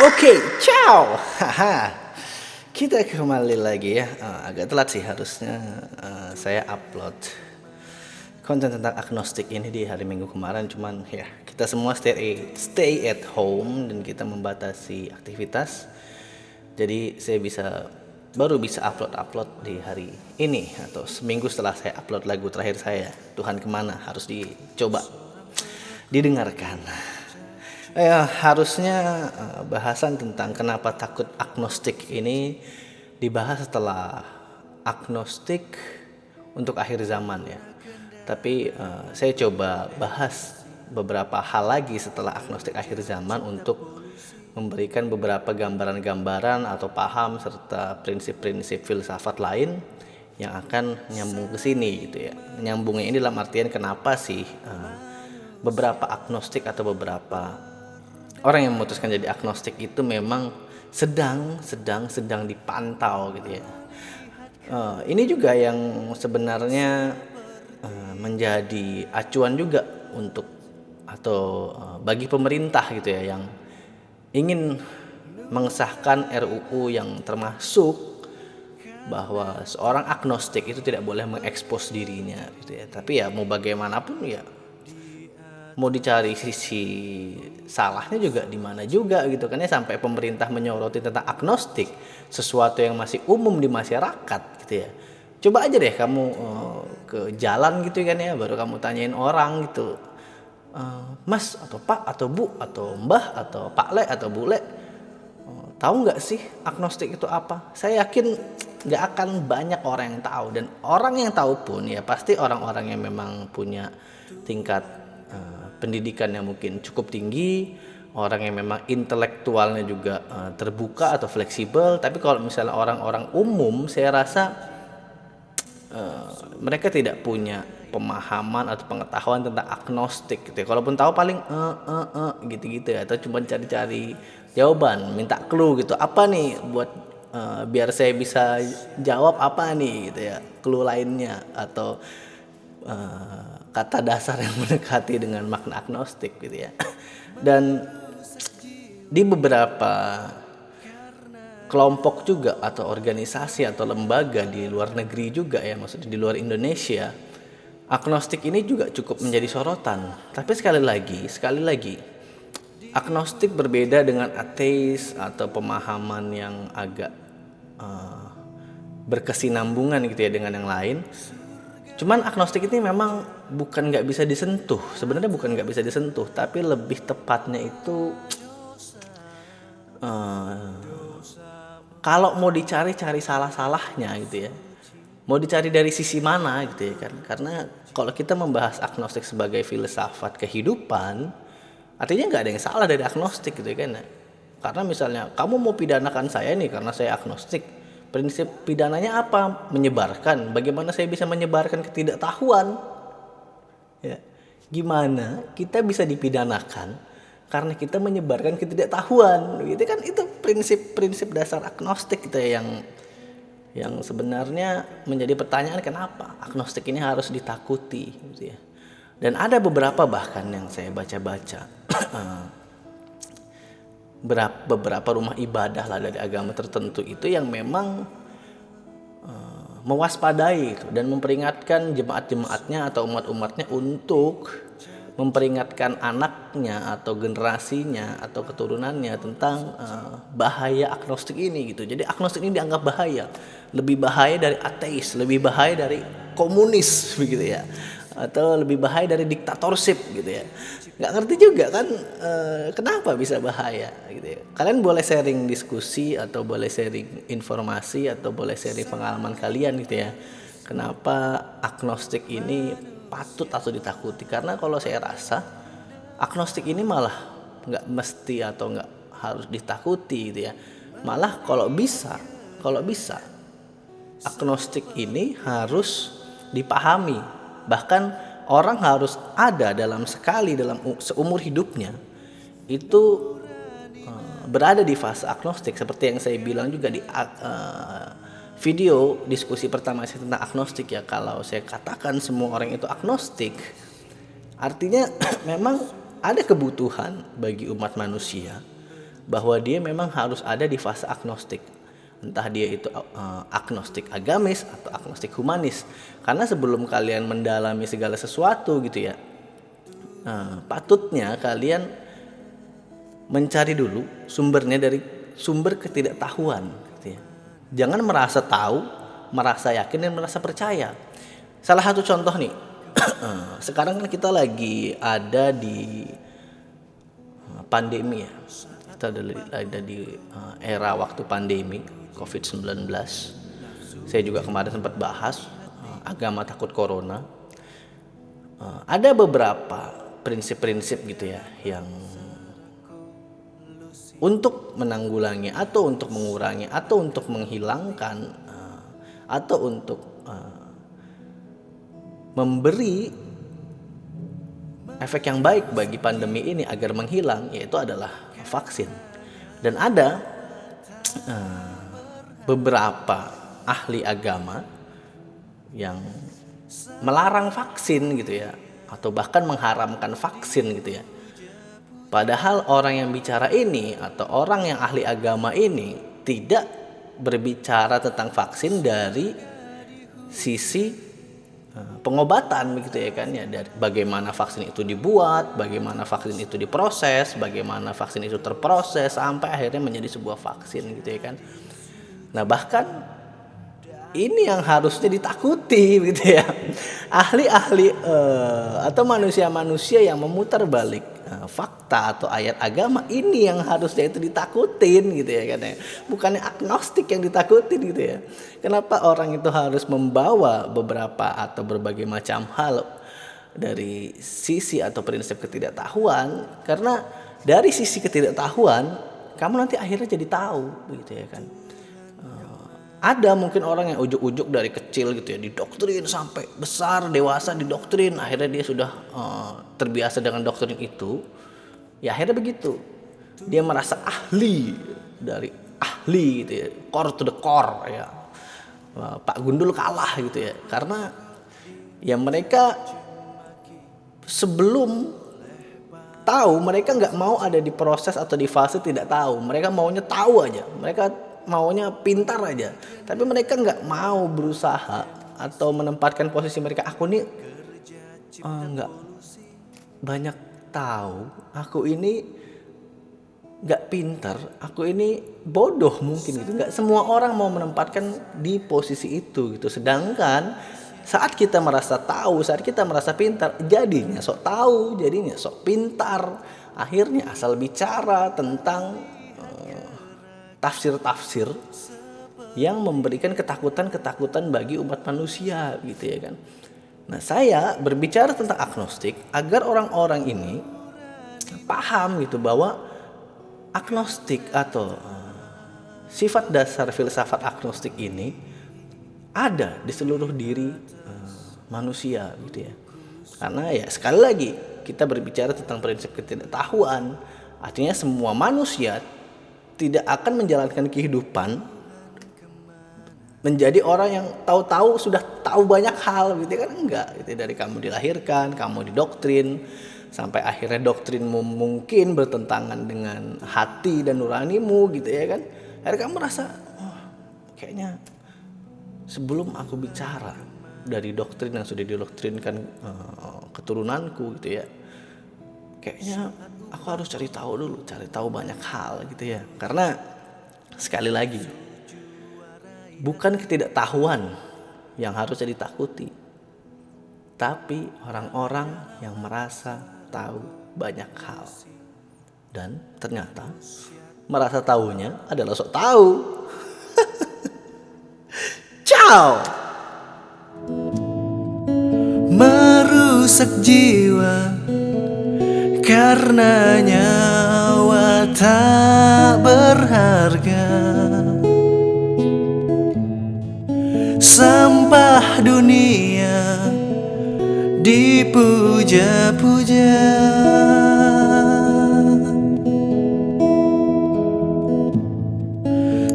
Oke, ciao. Haha. Kita kembali lagi ya. Agak telat sih harusnya saya upload konten tentang agnostik ini di hari Minggu kemarin, cuman ya kita semua stay at home dan kita membatasi aktivitas. Jadi saya baru bisa upload di hari ini atau seminggu setelah saya upload lagu terakhir saya, Tuhan Kemana, harus dicoba didengarkan. Harusnya bahasan tentang kenapa takut agnostik ini dibahas setelah agnostik untuk akhir zaman ya. Tapi saya coba bahas beberapa hal lagi setelah agnostik akhir zaman untuk memberikan beberapa gambaran-gambaran atau paham serta prinsip-prinsip filsafat lain yang akan nyambung ke sini gitu ya. Nyambungnya ini dalam artian kenapa sih beberapa agnostik atau beberapa orang yang memutuskan jadi agnostik itu memang sedang dipantau gitu ya. Ini juga yang sebenarnya menjadi acuan juga untuk atau bagi pemerintah gitu ya, yang ingin mengesahkan RUU yang termasuk bahwa seorang agnostik itu tidak boleh mengekspos dirinya gitu ya. Tapi ya mau bagaimanapun ya, mau dicari sisi salahnya juga di mana juga gitu kan ya, sampai pemerintah menyoroti tentang agnostik, sesuatu yang masih umum di masyarakat gitu ya. Coba aja deh kamu ke jalan gitu kan ya, baru kamu tanyain orang gitu, Mas atau Pak atau Bu atau Mbah atau Pak Le atau Bu Le, tahu nggak sih agnostik itu apa? Saya yakin nggak akan banyak orang yang tahu, dan orang yang tahu pun ya pasti orang-orang yang memang punya tingkat pendidikan yang mungkin cukup tinggi, orang yang memang intelektualnya juga terbuka atau fleksibel. Tapi kalau misalnya orang-orang umum, saya rasa mereka tidak punya pemahaman atau pengetahuan tentang agnostik gitu ya. Kalaupun tahu paling gitu-gitu ya, atau cuma cari-cari jawaban, minta clue gitu, apa nih buat biar saya bisa jawab apa nih gitu ya, clue lainnya atau kata dasar yang mendekati dengan makna agnostik gitu ya. Dan di beberapa kelompok juga atau organisasi atau lembaga di luar negeri juga ya, maksudnya di luar Indonesia, agnostik ini juga cukup menjadi sorotan. Tapi sekali lagi agnostik berbeda dengan ateis atau pemahaman yang agak berkesinambungan gitu ya dengan yang lain. Cuman agnostik ini memang bukan nggak bisa disentuh, sebenarnya bukan nggak bisa disentuh, tapi lebih tepatnya itu kalau mau dicari salah-salahnya gitu ya, mau dicari dari sisi mana gitu ya kan. Karena kalau kita membahas agnostik sebagai filsafat kehidupan, artinya nggak ada yang salah dari agnostik gitu ya kan. Karena misalnya kamu mau pidanakan saya nih karena saya agnostik, prinsip pidananya apa? Menyebarkan. Bagaimana saya bisa menyebarkan ketidaktahuan? Ya. Gimana kita bisa dipidanakan karena kita menyebarkan ketidaktahuan? Gitu kan, itu prinsip-prinsip dasar agnostik gitu ya, yang sebenarnya menjadi pertanyaan kenapa agnostik ini harus ditakuti gitu ya. Dan ada beberapa bahkan yang saya baca-baca beberapa rumah ibadah lah dari agama tertentu itu yang memang mewaspadai itu dan memperingatkan jemaat-jemaatnya atau umat-umatnya untuk memperingatkan anaknya atau generasinya atau keturunannya tentang bahaya agnostik ini gitu. Jadi agnostik ini dianggap bahaya, lebih bahaya dari ateis, lebih bahaya dari komunis begitu ya, atau lebih bahaya dari diktatorship gitu ya. Nggak ngerti juga kan kenapa bisa bahaya gitu ya. Kalian boleh sharing diskusi atau boleh sharing informasi atau boleh sharing pengalaman kalian gitu ya, kenapa agnostik ini patut atau ditakuti. Karena kalau saya rasa agnostik ini malah nggak mesti atau nggak harus ditakuti gitu ya. Malah kalau bisa agnostik ini harus dipahami. Bahkan orang harus ada dalam seumur hidupnya itu berada di fase agnostik, seperti yang saya bilang juga di video diskusi pertama saya tentang agnostik ya. Kalau saya katakan semua orang itu agnostik, artinya memang ada kebutuhan bagi umat manusia bahwa dia memang harus ada di fase agnostik. Entah dia itu agnostik agamis atau agnostik humanis. Karena sebelum kalian mendalami segala sesuatu gitu ya, patutnya kalian mencari dulu sumbernya dari sumber ketidaktahuan gitu ya. Jangan merasa tahu, merasa yakin dan merasa percaya. Salah satu contoh nih, sekarang kan kita lagi ada di pandemi ya. Kita ada di era waktu pandemi COVID-19. Saya juga kemarin sempat bahas agama takut corona. Ada beberapa prinsip-prinsip gitu ya yang untuk menanggulangi atau untuk mengurangi atau untuk menghilangkan atau untuk memberi efek yang baik bagi pandemi ini agar menghilang, yaitu adalah vaksin. Dan ada beberapa ahli agama yang melarang vaksin gitu ya, atau bahkan mengharamkan vaksin gitu ya. Padahal orang yang bicara ini atau orang yang ahli agama ini tidak berbicara tentang vaksin dari sisi pengobatan begitu ya kan ya, dari bagaimana vaksin itu dibuat, bagaimana vaksin itu diproses, bagaimana vaksin itu terproses sampai akhirnya menjadi sebuah vaksin gitu ya kan. Nah, bahkan ini yang harusnya ditakuti gitu ya. Ahli-ahli atau manusia-manusia yang memutar balik fakta atau ayat agama, ini yang harusnya itu ditakutin gitu ya kan ya. Bukannya agnostik yang ditakutin gitu ya. Kenapa orang itu harus membawa beberapa atau berbagai macam hal dari sisi atau prinsip ketidaktahuan? Karena dari sisi ketidaktahuan kamu nanti akhirnya jadi tahu gitu ya kan. Ada mungkin orang yang ujuk-ujuk dari kecil gitu ya, didoktrin sampai besar, dewasa didoktrin, akhirnya dia sudah terbiasa dengan doktrin itu. Ya akhirnya begitu. Dia merasa ahli dari ahli gitu ya, core to the core ya. Pak Gundul kalah gitu ya. Karena ya mereka sebelum tahu, mereka nggak mau ada di proses atau di fase tidak tahu. Mereka maunya tahu aja. Mereka maunya pintar aja, tapi mereka nggak mau berusaha atau menempatkan posisi mereka. Aku nih nggak banyak tahu, aku ini nggak pintar, aku ini bodoh mungkin gitu. Nggak semua orang mau menempatkan di posisi itu gitu. Sedangkan saat kita merasa tahu, saat kita merasa pintar, jadinya sok tahu, jadinya sok pintar. Akhirnya asal bicara tentang tafsir-tafsir yang memberikan ketakutan-ketakutan bagi umat manusia gitu ya kan. Nah, saya berbicara tentang agnostik agar orang-orang ini paham gitu bahwa agnostik atau sifat dasar filsafat agnostik ini ada di seluruh diri manusia gitu ya. Karena ya sekali lagi kita berbicara tentang prinsip ketidaktahuan, artinya semua manusia tidak akan menjalankan kehidupan menjadi orang yang tahu-tahu sudah tahu banyak hal gitu kan, enggak gitu. Dari kamu dilahirkan, kamu didoktrin sampai akhirnya doktrinmu mungkin bertentangan dengan hati dan nuranimu gitu ya kan. Akhirnya kamu merasa kayaknya sebelum aku bicara dari doktrin yang sudah didoktrinkan keturunanku gitu ya, kayaknya aku harus cari tahu dulu, cari tahu banyak hal gitu ya. Karena sekali lagi, bukan ketidaktahuan yang harusnya ditakuti, tapi orang-orang yang merasa tahu banyak hal. Dan ternyata merasa tahunya adalah sok tahu. Ciao. Merusak jiwa karena nyawa tak berharga, sampah dunia dipuja-puja,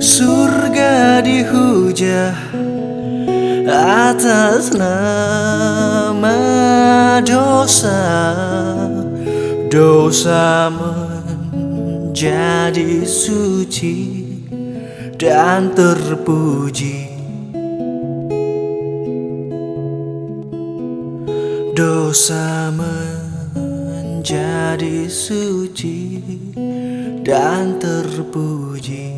surga dihujah atas nama dosa. Dosa menjadi menjadi suci dan terpuji. Dosa menjadi suci dan terpuji.